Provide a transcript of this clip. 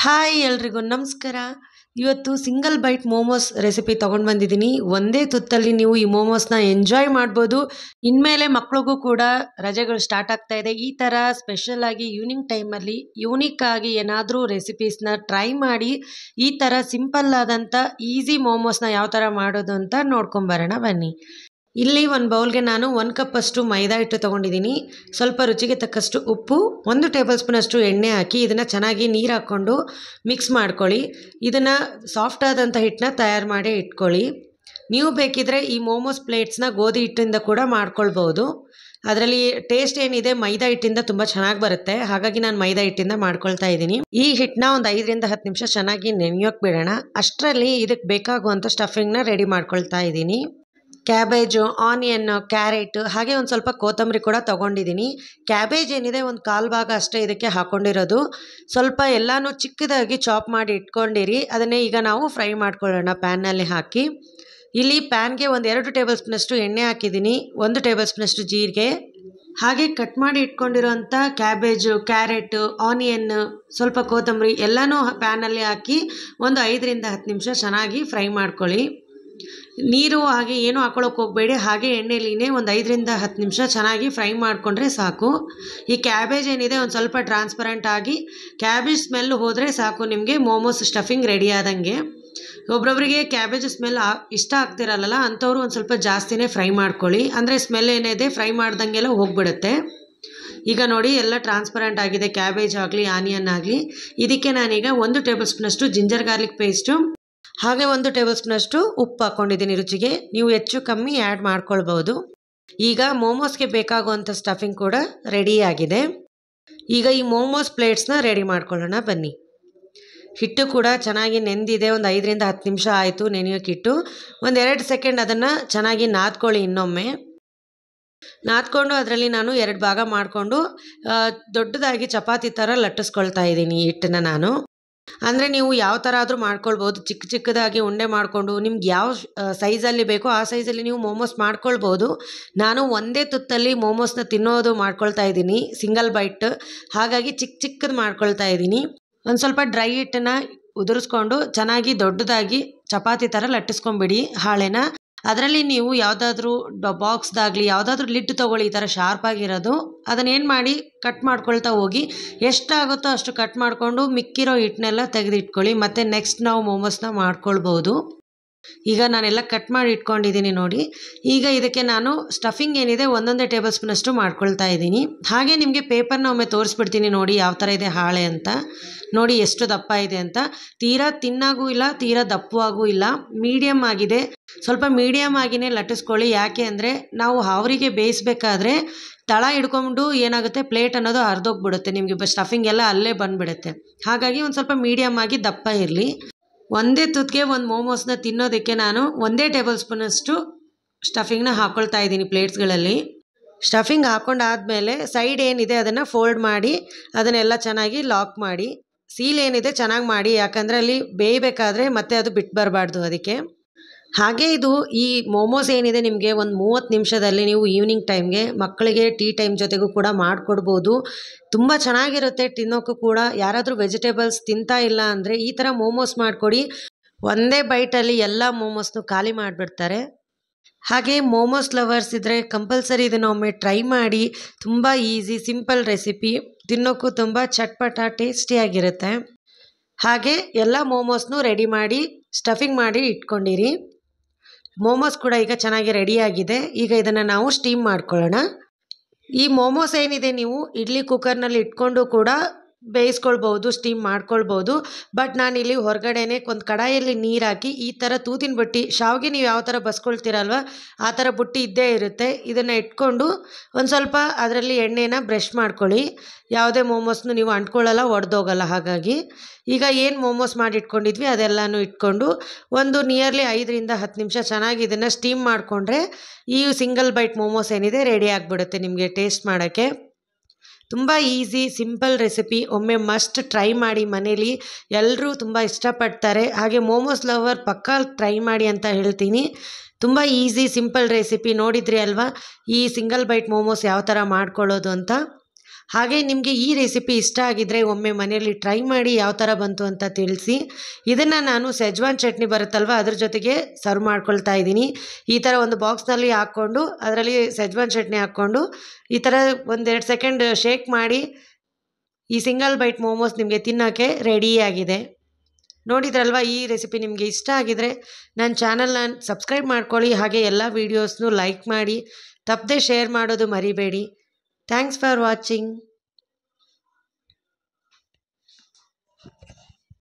Hi ಎಲ್ರಿಗೂ ನಮಸ್ಕಾರ. ಇವತ್ತು ಸಿಂಗಲ್ ಬೈಟ್ ಮೋಮೋಸ್ ರೆಸಿಪಿ ತೊಗೊಂಡು ಬಂದಿದ್ದೀನಿ. ಒಂದೇ ತುತ್ತಲ್ಲಿ ನೀವು ಈ ಮೋಮೋಸ್ನ ಎಂಜಾಯ್ ಮಾಡ್ಬೋದು. ಇನ್ಮೇಲೆ ಮಕ್ಳಿಗೂ ಕೂಡ ರಜೆಗಳು ಸ್ಟಾರ್ಟ್ ಆಗ್ತಾ ಇದೆ. ಈ ಥರ ಸ್ಪೆಷಲ್ ಆಗಿ ಈವ್ನಿಂಗ್ ಟೈಮಲ್ಲಿ ಯೂನಿಕ್ ಆಗಿ ಏನಾದರೂ ರೆಸಿಪೀಸ್ನ ಟ್ರೈ ಮಾಡಿ ಈ ಥರ ಸಿಂಪಲ್ ಆದಂಥ ಈಸಿ ಮೋಮೋಸ್ನ ಯಾವ ಥರ ಮಾಡೋದು ಅಂತ ನೋಡ್ಕೊಂಬರೋಣ ಬನ್ನಿ. ಇಲ್ಲಿ ಒಂದು ಬೌಲ್ಗೆ ನಾನು 1 ಕಪ್ ಅಷ್ಟು ಮೈದಾ ಹಿಟ್ಟು ತೊಗೊಂಡಿದ್ದೀನಿ. ಸ್ವಲ್ಪ ರುಚಿಗೆ ತಕ್ಕಷ್ಟು ಉಪ್ಪು, 1 ಟೇಬಲ್ ಸ್ಪೂನ್ ಅಷ್ಟು ಎಣ್ಣೆ ಹಾಕಿ ಇದನ್ನು ಚೆನ್ನಾಗಿ ನೀರು ಹಾಕ್ಕೊಂಡು ಮಿಕ್ಸ್ ಮಾಡ್ಕೊಳ್ಳಿ. ಇದನ್ನು ಸಾಫ್ಟ್ ಆದಂಥ ಹಿಟ್ಟನ್ನ ತಯಾರು ಮಾಡಿ ಇಟ್ಕೊಳ್ಳಿ. ನೀವು ಬೇಕಿದ್ರೆ ಈ ಮೋಮೋಸ್ ಪ್ಲೇಟ್ಸ್ನ ಗೋಧಿ ಹಿಟ್ಟಿಂದ ಕೂಡ ಮಾಡ್ಕೊಳ್ಬೋದು. ಅದರಲ್ಲಿ ಟೇಸ್ಟ್ ಏನಿದೆ ಮೈದಾ ಹಿಟ್ಟಿಂದ ತುಂಬ ಚೆನ್ನಾಗಿ ಬರುತ್ತೆ. ಹಾಗಾಗಿ ನಾನು ಮೈದಾ ಹಿಟ್ಟಿಂದ ಮಾಡ್ಕೊಳ್ತಾ ಇದ್ದೀನಿ. ಈ ಹಿಟ್ಟನ್ನ ಒಂದು 5 ರಿಂದ 10 ನಿಮಿಷ ಚೆನ್ನಾಗಿ ನೆನೆಯೋಕೆ ಬಿಡೋಣ. ಅಷ್ಟರಲ್ಲಿ ಇದಕ್ಕೆ ಬೇಕಾಗುವಂಥ ಸ್ಟಫಿಂಗ್ನ ರೆಡಿ ಮಾಡ್ಕೊಳ್ತಾ ಇದ್ದೀನಿ. ಕ್ಯಾಬೇಜು, ಆನಿಯನ್, ಕ್ಯಾರೆಟ್ ಹಾಗೆ ಒಂದು ಸ್ವಲ್ಪ ಕೊತ್ತಂಬರಿ ಕೂಡ ತೊಗೊಂಡಿದ್ದೀನಿ. ಕ್ಯಾಬೇಜ್ ಏನಿದೆ ಒಂದು 1/4 ಭಾಗ ಅಷ್ಟೇ ಇದಕ್ಕೆ ಹಾಕ್ಕೊಂಡಿರೋದು. ಸ್ವಲ್ಪ ಎಲ್ಲನೂ ಚಿಕ್ಕದಾಗಿ ಚಾಪ್ ಮಾಡಿ ಇಟ್ಕೊಂಡಿರಿ. ಅದನ್ನೇ ಈಗ ನಾವು ಫ್ರೈ ಮಾಡ್ಕೊಳ್ಳೋಣ ಪ್ಯಾನ್ನಲ್ಲಿ ಹಾಕಿ. ಇಲ್ಲಿ ಪ್ಯಾನ್ಗೆ ಒಂದು 2 ಟೇಬಲ್ ಸ್ಪೂನಷ್ಟು ಎಣ್ಣೆ ಹಾಕಿದ್ದೀನಿ, 1 ಟೇಬಲ್ ಸ್ಪೂನಷ್ಟು ಜೀರಿಗೆ, ಹಾಗೆ ಕಟ್ ಮಾಡಿ ಇಟ್ಕೊಂಡಿರೋಂಥ ಕ್ಯಾಬೇಜು, ಕ್ಯಾರೆಟು, ಆನಿಯನ್, ಸ್ವಲ್ಪ ಕೊತ್ತಂಬರಿ ಎಲ್ಲನೂ ಪ್ಯಾನಲ್ಲಿ ಹಾಕಿ ಒಂದು 5 ರಿಂದ 10 ನಿಮಿಷ ಚೆನ್ನಾಗಿ ಫ್ರೈ ಮಾಡ್ಕೊಳ್ಳಿ. ನೀರು ಹಾಗೆ ಏನೂ ಹಾಕೊಳ್ಳೋಕೆ ಹೋಗಬೇಡಿ. ಹಾಗೆ ಎಣ್ಣೆಲಿನೇ ಒಂದು 5 ರಿಂದ 10 ನಿಮಿಷ ಚೆನ್ನಾಗಿ ಫ್ರೈ ಮಾಡಿಕೊಂಡ್ರೆ ಸಾಕು. ಈ ಕ್ಯಾಬೇಜ್ ಏನಿದೆ ಒಂದು ಸ್ವಲ್ಪ ಟ್ರಾನ್ಸ್ಪರೆಂಟ್ ಆಗಿ ಕ್ಯಾಬೇಜ್ ಸ್ಮೆಲ್ ಹೋದರೆ ಸಾಕು, ನಿಮಗೆ ಮೋಮೋಸ್ ಸ್ಟಫಿಂಗ್ ರೆಡಿ ಆದಂಗೆ. ಒಬ್ಬೊಬ್ಬರಿಗೆ ಕ್ಯಾಬೇಜ್ ಸ್ಮೆಲ್ ಇಷ್ಟ ಆಗ್ತಿರಲ್ಲ, ಅಂಥವ್ರು ಒಂದು ಸ್ವಲ್ಪ ಜಾಸ್ತಿನೇ ಫ್ರೈ ಮಾಡ್ಕೊಳ್ಳಿ. ಅಂದರೆ ಸ್ಮೆಲ್ ಏನಿದೆ ಫ್ರೈ ಮಾಡ್ದಂಗೆಲ್ಲ ಹೋಗ್ಬಿಡುತ್ತೆ. ಈಗ ನೋಡಿ ಎಲ್ಲ ಟ್ರಾನ್ಸ್ಪರೆಂಟ್ ಆಗಿದೆ, ಕ್ಯಾಬೇಜ್ ಆಗಲಿ ಆನಿಯನ್ ಆಗಲಿ. ಇದಕ್ಕೆ ನಾನೀಗ 1 ಟೇಬಲ್ ಸ್ಪೂನಷ್ಟು ಜಿಂಜರ್ ಗಾರ್ಲಿಕ್ ಪೇಸ್ಟು ಹಾಗೆ 1 ಟೇಬಲ್ ಸ್ಪೂನಷ್ಟು ಉಪ್ಪು ಹಾಕ್ಕೊಂಡಿದ್ದೀನಿ ರುಚಿಗೆ. ನೀವು ಹೆಚ್ಚು ಕಮ್ಮಿ ಆ್ಯಡ್ ಮಾಡ್ಕೊಳ್ಬೋದು. ಈಗ ಮೋಮೋಸ್ಗೆ ಬೇಕಾಗುವಂಥ ಸ್ಟಫಿಂಗ್ ಕೂಡ ರೆಡಿಯಾಗಿದೆ. ಈಗ ಈ ಮೋಮೋಸ್ ಪ್ಲೇಟ್ಸ್ನ ರೆಡಿ ಮಾಡ್ಕೊಳ್ಳೋಣ ಬನ್ನಿ. ಹಿಟ್ಟು ಕೂಡ ಚೆನ್ನಾಗಿ ನೆಂದಿದೆ. ಒಂದು 5 ರಿಂದ 10 ನಿಮಿಷ ಆಯಿತು ನೆನೆಯೋಕ್ಕಿಟ್ಟು. ಒಂದು 2 ಸೆಕೆಂಡ್ ಅದನ್ನು ಚೆನ್ನಾಗಿ ನಾದ್ಕೊಳ್ಳಿ. ಇನ್ನೊಮ್ಮೆ ನಾದ್ಕೊಂಡು ಅದರಲ್ಲಿ ನಾನು 2 ಭಾಗ ಮಾಡಿಕೊಂಡು ದೊಡ್ಡದಾಗಿ ಚಪಾತಿ ಥರ ಲಟ್ಟಿಸ್ಕೊಳ್ತಾ ಇದ್ದೀನಿ ಹಿಟ್ಟನ್ನು ನಾನು. ಅಂದರೆ ನೀವು ಯಾವ ಥರ ಆದರೂ ಮಾಡ್ಕೊಳ್ಬೋದು. ಚಿಕ್ಕದಾಗಿ ಉಂಡೆ ಮಾಡಿಕೊಂಡು ನಿಮ್ಗೆ ಯಾವ ಸೈಜಲ್ಲಿ ಬೇಕೋ ಆ ಸೈಜಲ್ಲಿ ನೀವು ಮೋಮೋಸ್ ಮಾಡ್ಕೊಳ್ಬೋದು. ನಾನು ಒಂದೇ ತುತ್ತಲ್ಲಿ ಮೋಮೋಸ್ನ ತಿನ್ನೋದು ಮಾಡ್ಕೊಳ್ತಾ ಇದ್ದೀನಿ, ಸಿಂಗಲ್ ಬೈಟ್. ಹಾಗಾಗಿ ಚಿಕ್ಕದು ಮಾಡ್ಕೊಳ್ತಾ ಇದ್ದೀನಿ. ಒಂದು ಸ್ವಲ್ಪ ಡ್ರೈ ಹಿಟ್ಟನ್ನು ಉದುರಿಸ್ಕೊಂಡು ಚೆನ್ನಾಗಿ ದೊಡ್ಡದಾಗಿ ಚಪಾತಿ ಥರ ಲಟ್ಟಿಸ್ಕೊಂಬಿಡಿ ಹಾಳೆನ. ಅದರಲ್ಲಿ ನೀವು ಯಾವುದಾದ್ರೂ ಬಾಕ್ಸ್ದಾಗಲಿ ಯಾವುದಾದ್ರೂ ಲಿಡ್ ತೊಗೊಳ್ಳಿ, ಈ ಥರ ಶಾರ್ಪಾಗಿರೋದು. ಅದನ್ನೇನು ಮಾಡಿ ಕಟ್ ಮಾಡ್ಕೊಳ್ತಾ ಹೋಗಿ. ಎಷ್ಟಾಗುತ್ತೋ ಅಷ್ಟು ಕಟ್ ಮಾಡಿಕೊಂಡು ಮಿಕ್ಕಿರೋ ಹಿಟ್ಟನ್ನೆಲ್ಲ ತೆಗೆದಿಟ್ಕೊಳ್ಳಿ. ಮತ್ತು ನೆಕ್ಸ್ಟ್ ನಾವು ಮೋಮೋಸ್ನ ಮಾಡ್ಕೊಳ್ಬೋದು. ಈಗ ನಾನೆಲ್ಲ ಕಟ್ ಮಾಡಿ ಇಟ್ಕೊಂಡಿದ್ದೀನಿ ನೋಡಿ. ಈಗ ಇದಕ್ಕೆ ನಾನು ಸ್ಟಫಿಂಗ್ ಏನಿದೆ 1 ಟೇಬಲ್ ಸ್ಪೂನಷ್ಟು ಮಾಡ್ಕೊಳ್ತಾ ಇದ್ದೀನಿ. ಹಾಗೆ ನಿಮಗೆ ಪೇಪರ್ನ ಒಮ್ಮೆ ತೋರಿಸ್ಬಿಡ್ತೀನಿ ನೋಡಿ ಯಾವ ಥರ ಇದೆ ಹಾಳೆ ಅಂತ. ನೋಡಿ ಎಷ್ಟು ದಪ್ಪ ಇದೆ ಅಂತ. ತೀರಾ ತಿನ್ನಾಗೂ ಇಲ್ಲ, ತೀರಾ ದಪ್ಪವಾಗೂ ಇಲ್ಲ, ಮೀಡಿಯಮ್ ಆಗಿದೆ. ಸ್ವಲ್ಪ ಮೀಡಿಯಮ್ ಆಗಿನೇ ಲಟ್ಟಿಸ್ಕೊಳ್ಳಿ. ಯಾಕೆ ಅಂದರೆ ನಾವು ಅವರಿಗೆ ಬೇಯಿಸ್ಬೇಕಾದ್ರೆ ತಳ ಹಿಡ್ಕೊಂಡು ಏನಾಗುತ್ತೆ, ಪ್ಲೇಟ್ ಅನ್ನೋದು ಹರಿದೋಗ್ಬಿಡುತ್ತೆ, ನಿಮಗೆ ಸ್ಟಫಿಂಗ್ ಎಲ್ಲ ಅಲ್ಲೇ ಬಂದುಬಿಡುತ್ತೆ. ಹಾಗಾಗಿ ಒಂದು ಸ್ವಲ್ಪ ಮೀಡಿಯಮ್ ಆಗಿ ದಪ್ಪ ಇರಲಿ. ಒಂದೇ ತುತ್ತಿಗೆ ಒಂದು ಮೋಮೋಸ್ನ ತಿನ್ನೋದಕ್ಕೆ ನಾನು 1 ಟೇಬಲ್ ಸ್ಪೂನಷ್ಟು ಸ್ಟಫಿಂಗ್ನ ಹಾಕ್ಕೊಳ್ತಾ ಇದ್ದೀನಿ ಪ್ಲೇಟ್ಸ್ಗಳಲ್ಲಿ. ಸ್ಟಫಿಂಗ್ ಹಾಕ್ಕೊಂಡಾದಮೇಲೆ ಸೈಡ್ ಏನಿದೆ ಅದನ್ನು ಫೋಲ್ಡ್ ಮಾಡಿ ಅದನ್ನೆಲ್ಲ ಚೆನ್ನಾಗಿ ಲಾಕ್ ಮಾಡಿ. ಸೀಲ್ ಏನಿದೆ ಚೆನ್ನಾಗಿ ಮಾಡಿ, ಯಾಕಂದರೆ ಅಲ್ಲಿ ಬೇಯಬೇಕಾದ್ರೆ ಮತ್ತೆ ಅದು ಬಿಟ್ಟು ಬರಬಾರ್ದು ಅದಕ್ಕೆ. ಹಾಗೆ ಇದು ಈ ಮೋಮೋಸ್ ಏನಿದೆ ನಿಮಗೆ ಒಂದು 30 ನಿಮಿಷದಲ್ಲಿ ನೀವು ಈವ್ನಿಂಗ್ ಟೈಮ್ಗೆ ಮಕ್ಕಳಿಗೆ ಟೀ ಟೈಮ್ ಜೊತೆಗೂ ಕೂಡ ಮಾಡಿಕೊಡ್ಬೋದು. ತುಂಬ ಚೆನ್ನಾಗಿರುತ್ತೆ ತಿನ್ನೋಕ್ಕೂ ಕೂಡ. ಯಾರಾದರೂ ವೆಜಿಟೇಬಲ್ಸ್ ತಿಂತಾ ಇಲ್ಲ ಅಂದರೆ ಈ ಥರ ಮೋಮೋಸ್ ಮಾಡಿಕೊಡಿ. ಒಂದೇ ಬೈಟಲ್ಲಿ ಎಲ್ಲ ಮೋಮೋಸ್ನು ಖಾಲಿ ಮಾಡಿಬಿಡ್ತಾರೆ. ಹಾಗೆ ಮೋಮೋಸ್ ಲವರ್ಸ್ ಇದ್ದರೆ ಕಂಪಲ್ಸರಿ ಇದನ್ನು ಒಮ್ಮೆ ಟ್ರೈ ಮಾಡಿ. ತುಂಬ ಈಸಿ ಸಿಂಪಲ್ ರೆಸಿಪಿ, ತಿನ್ನೋಕ್ಕೂ ತುಂಬ ಚಟ್ಪಟ ಟೇಸ್ಟಿಯಾಗಿರುತ್ತೆ. ಹಾಗೆ ಎಲ್ಲ ಮೋಮೋಸ್ನು ರೆಡಿ ಮಾಡಿ ಸ್ಟಫಿಂಗ್ ಮಾಡಿ ಇಟ್ಕೊಂಡಿರಿ. ಮೋಮೋಸ್ ಕೂಡ ಈಗ ಚೆನ್ನಾಗಿ ರೆಡಿಯಾಗಿದೆ. ಈಗ ಇದನ್ನು ನಾವು ಸ್ಟೀಮ್ ಮಾಡ್ಕೊಳ್ಳೋಣ. ಈ ಮೋಮೋಸ್ ಏನಿದೆ ನೀವು ಇಡ್ಲಿ ಕುಕ್ಕರ್ನಲ್ಲಿ ಇಟ್ಕೊಂಡು ಕೂಡ ಬೇಯಿಸ್ಕೊಳ್ಬೋದು, ಸ್ಟೀಮ್ ಮಾಡ್ಕೊಳ್ಬೋದು. ಬಟ್ ನಾನಿಲ್ಲಿ ಹೊರಗಡೆನೇ ಒಂದು ಕಡಾಯಲ್ಲಿ ನೀರು ಹಾಕಿ ಈ ಥರ ತೂತಿನ ಬುಟ್ಟಿ, ಶಾವಿಗೆ ನೀವು ಯಾವ ಥರ ಬಸ್ಕೊಳ್ತೀರಲ್ವ ಆ ಥರ ಬುಟ್ಟಿ ಇದ್ದೇ ಇರುತ್ತೆ. ಇದನ್ನು ಇಟ್ಕೊಂಡು ಒಂದು ಸ್ವಲ್ಪ ಅದರಲ್ಲಿ ಎಣ್ಣೆನ ಬ್ರಷ್ ಮಾಡ್ಕೊಳ್ಳಿ. ಯಾವುದೇ ಮೋಮೋಸ್ನು ನೀವು ಅಂಟ್ಕೊಳ್ಳಲ್ಲ, ಒಡೆದೋಗಲ್ಲ. ಹಾಗಾಗಿ ಈಗ ಏನು ಮೋಮೋಸ್ ಮಾಡಿ ಇಟ್ಕೊಂಡಿದ್ವಿ ಅದೆಲ್ಲನೂ ಇಟ್ಕೊಂಡು ಒಂದು ನಿಯರ್ಲಿ 5 ರಿಂದ 10 ನಿಮಿಷ ಚೆನ್ನಾಗಿ ಇದನ್ನು ಸ್ಟೀಮ್ ಮಾಡಿಕೊಂಡ್ರೆ ಈ ಸಿಂಗಲ್ ಬೈಟ್ ಮೋಮೋಸ್ ಏನಿದೆ ರೆಡಿ ಆಗಿಬಿಡುತ್ತೆ ನಿಮಗೆ ಟೇಸ್ಟ್ ಮಾಡೋಕ್ಕೆ. ತುಂಬ ಈಸಿ ಸಿಂಪಲ್ ರೆಸಿಪಿ. ಒಮ್ಮೆ ಮಸ್ಟ್ ಟ್ರೈ ಮಾಡಿ ಮನೇಲಿ, ಎಲ್ಲರೂ ತುಂಬ ಇಷ್ಟಪಡ್ತಾರೆ. ಹಾಗೆ ಮೋಮೋಸ್ ಲವರ್ ಪಕ್ಕಾ ಟ್ರೈ ಮಾಡಿ ಅಂತ ಹೇಳ್ತೀನಿ. ತುಂಬ ಈಸಿ ಸಿಂಪಲ್ ರೆಸಿಪಿ. ನೋಡಿದ್ರಿ ಅಲ್ವಾ ಈ ಸಿಂಗಲ್ ಬೈಟ್ ಮೋಮೋಸ್ ಯಾವ ಥರ ಮಾಡ್ಕೊಳ್ಳೋದು ಅಂತ. ಹಾಗೆ ನಿಮಗೆ ಈ ರೆಸಿಪಿ ಇಷ್ಟ ಆಗಿದ್ದರೆ ಒಮ್ಮೆ ಮನೆಯಲ್ಲಿ ಟ್ರೈ ಮಾಡಿ ಯಾವ ಥರ ಬಂತು ಅಂತ ತಿಳಿಸಿ. ಇದನ್ನು ನಾನು ಸೆಜ್ವಾನ್ ಚಟ್ನಿ ಬರುತ್ತಲ್ವ ಅದ್ರ ಜೊತೆಗೆ ಸರ್ವ್ ಮಾಡ್ಕೊಳ್ತಾ ಇದ್ದೀನಿ. ಈ ಥರ ಒಂದು ಬಾಕ್ಸ್ನಲ್ಲಿ ಹಾಕ್ಕೊಂಡು ಅದರಲ್ಲಿ ಸೆಜ್ವಾನ್ ಚಟ್ನಿ ಹಾಕ್ಕೊಂಡು ಈ ಥರ 1-2 ಸೆಕೆಂಡ್ ಶೇಕ್ ಮಾಡಿ ಈ ಸಿಂಗಲ್ ಬೈಟ್ ಮೋಮೋಸ್ ನಿಮಗೆ ತಿನ್ನೋಕ್ಕೆ ರೆಡಿಯಾಗಿದೆ. ನೋಡಿದ್ರಲ್ವ, ಈ ರೆಸಿಪಿ ನಿಮಗೆ ಇಷ್ಟ ಆಗಿದರೆ ನನ್ನ ಚಾನಲ್ನ ಸಬ್ಸ್ಕ್ರೈಬ್ ಮಾಡ್ಕೊಳ್ಳಿ. ಹಾಗೆ ಎಲ್ಲ ವೀಡಿಯೋಸ್ನು ಲೈಕ್ ಮಾಡಿ, ತಪ್ಪದೆ ಶೇರ್ ಮಾಡೋದು ಮರಿಬೇಡಿ. Thanks for watching.